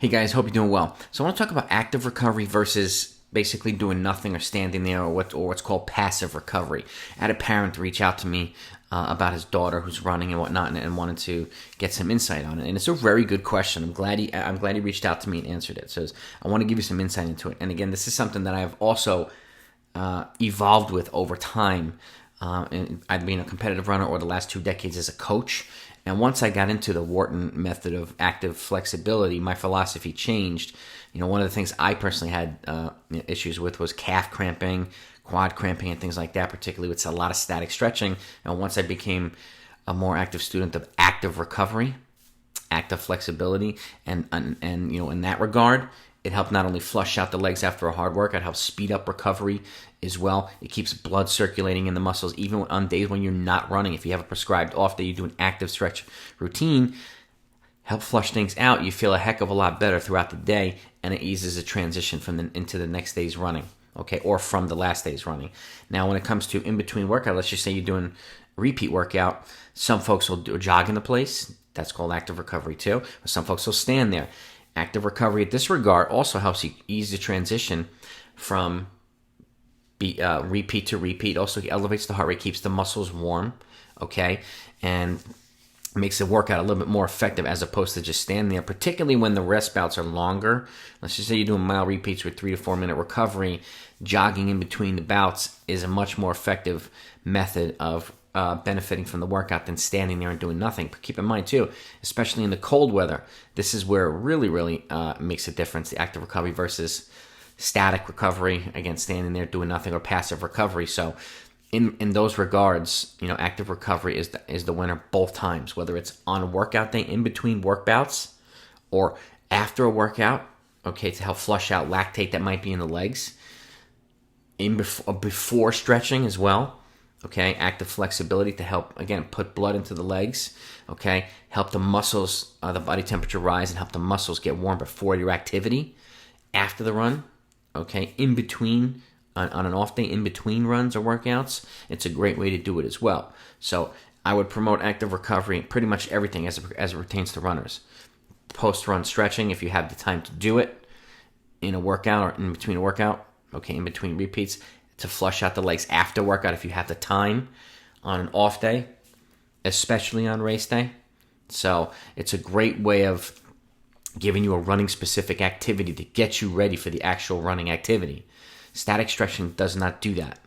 Hey guys, hope you're doing well. So I want to talk about active recovery versus basically doing nothing or standing there, or what's called passive recovery. I had a parent reach out to me about his daughter who's running and whatnot, and wanted to get some insight on it. And it's a very good question. I'm glad he reached out to me and answered it. So I want to give you some insight into it. And again, this is something that I have also evolved with over time. And I've been a competitive runner over the last 2 decades as a coach. And once I got into the Wharton method of active flexibility, my philosophy changed. One of the things I personally had issues with was calf cramping, quad cramping, and things like that, particularly with a lot of static stretching. And once I became a more active student of active recovery, active flexibility, and in that regard, it helped not only flush out the legs after a hard workout, it helps speed up recovery as well. It keeps blood circulating in the muscles, even on days when you're not running. If you have a prescribed off day, you do an active stretch routine, help flush things out. You feel a heck of a lot better throughout the day, and it eases the transition into the next day's running, okay, or from the last day's running. Now, when it comes to in-between workout, let's just say you're doing a repeat workout. Some folks will do a jog in the place. That's called active recovery too. Or some folks will stand there. Active recovery at this regard also helps you ease the transition from repeat to repeat. Also, it elevates the heart rate, keeps the muscles warm, okay, and makes the workout a little bit more effective as opposed to just standing there, particularly when the rest bouts are longer. Let's just say you're doing mile repeats with 3 to 4 minute recovery. Jogging in between the bouts is a much more effective method of benefiting from the workout than standing there and doing nothing. But keep in mind too, especially in the cold weather, this is where it really makes a difference, the active recovery versus static recovery, again, standing there doing nothing, or passive recovery. So in those regards, active recovery is the winner both times, whether it's on a workout day, in between work bouts, or after a workout, okay, to help flush out lactate that might be in the legs, before stretching as well. Okay, active flexibility to help, again, put blood into the legs, okay, help the muscles, the body temperature rise, and help the muscles get warm before your activity, after the run, okay, in between, on an off day, in between runs or workouts. It's a great way to do it as well. So I would promote active recovery in pretty much everything as it pertains to runners. Post-run stretching, if you have the time to do it, in a workout or in between a workout, okay, in between repeats, to flush out the legs after workout if you have the time on an off day, especially on race day. So it's a great way of giving you a running specific activity to get you ready for the actual running activity. Static stretching does not do that.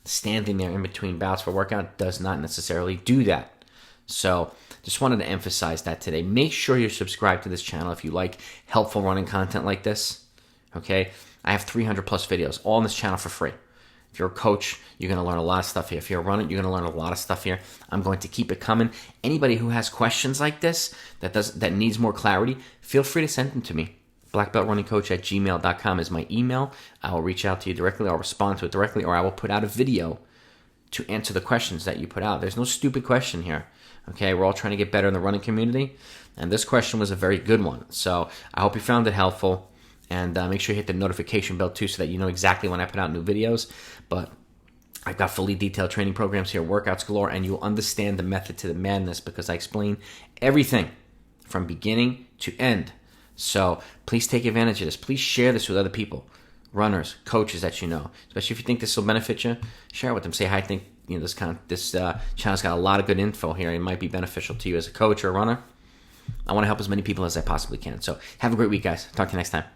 Standing there in between bouts for workout does not necessarily do that. So just wanted to emphasize that today. Make sure you're subscribed to this channel if you like helpful running content like this. Okay, I have 300 plus videos all on this channel for free. If you're a coach, you're going to learn a lot of stuff here. If you're a runner, you're going to learn a lot of stuff here. I'm going to keep it coming. Anybody who has questions like this, that needs more clarity, feel free to send them to me. blackbeltrunningcoach@gmail.com is my email. I will reach out to you directly. I'll respond to it directly, or I will put out a video to answer the questions that you put out. There's no stupid question here. Okay, we're all trying to get better in the running community, and this question was a very good one. So I hope you found it helpful. And make sure you hit the notification bell too, so that you know exactly when I put out new videos. But I've got fully detailed training programs here, workouts galore, and you'll understand the method to the madness because I explain everything from beginning to end. So please take advantage of this. Please share this with other people, runners, coaches that you know. Especially if you think this will benefit you, share it with them. Say, hi, I think this channel's got a lot of good info here. It might be beneficial to you as a coach or a runner. I want to help as many people as I possibly can. So have a great week, guys. Talk to you next time.